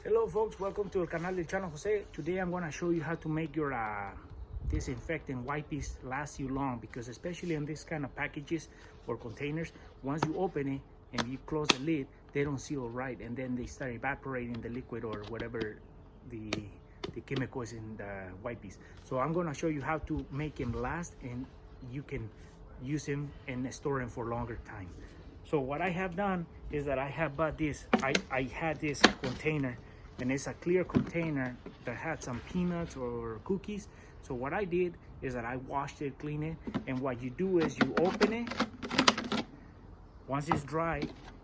Hello folks, welcome to el canal de Chano Jose. Today I'm going to show you how to make your disinfectant wipes last you long, because especially in this kind of packages or containers, once you open it and you close the lid, they don't seal right, and then they start evaporating the liquid or whatever the chemical is in the wipes. So I'm going to show you how to make them last, and you can use them and store them for longer time. So what I have done is that I have bought this. I had this container, and it's a clear container that had some peanuts or cookies. So what I did is that I washed it, cleaned it, and what you do is you open it once it's dry,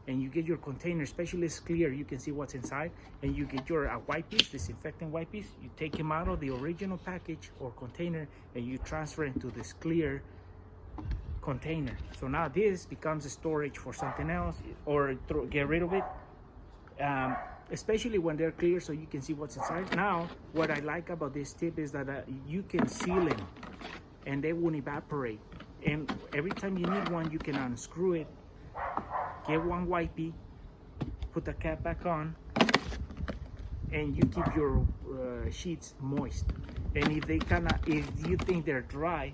and you get your container, especially it's clear, you can see what's inside, and you get your wipes, disinfectant wipes. You take them out of the original package or container, and you transfer into this clear container. So now this becomes a storage for something else, or get rid of it, especially when they're clear, so you can see what's inside. Now what I like about this tip is that you can seal them and they won't evaporate, and every time you need one, you can unscrew it, get one wipey, put the cap back on, and you keep your sheets moist. And if you think they're dry,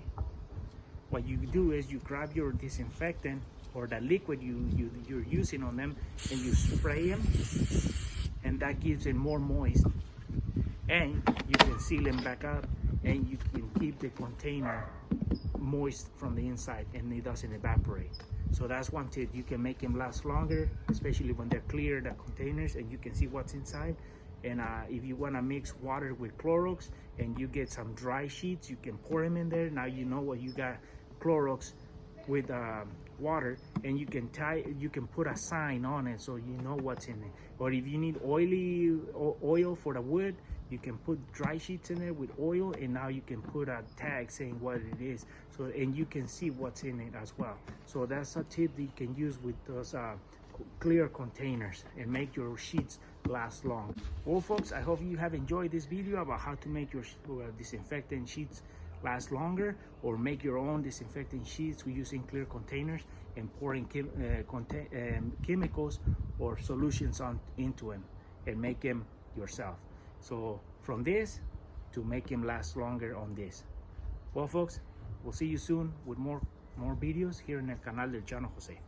what you do is you grab your disinfectant or the liquid you're using on them, and you spray them, and that gives it more moist, and you can seal them back up, and you can keep the container moist from the inside and it doesn't evaporate. So that's one tip. You can make them last longer, especially when they're clear, the containers, and you can see what's inside. And if you want to mix water with Clorox and you get some dry sheets, you can pour them in there. Now you know what you got, Clorox with water, and you can put a sign on it so you know what's in it. Or if you need oil for the wood, you can put dry sheets in there with oil, and now you can put a tag saying what it is, so and you can see what's in it as well. So that's a tip that you can use with those clear containers and make your sheets last long. Well folks, I hope you have enjoyed this video about how to make your disinfectant sheets last longer, or make your own disinfectant sheets using clear containers and pouring chemicals or solutions into them and make them yourself. So from this to make them last longer on this. Well folks, we'll see you soon with more videos here in el canal del Chano Jose.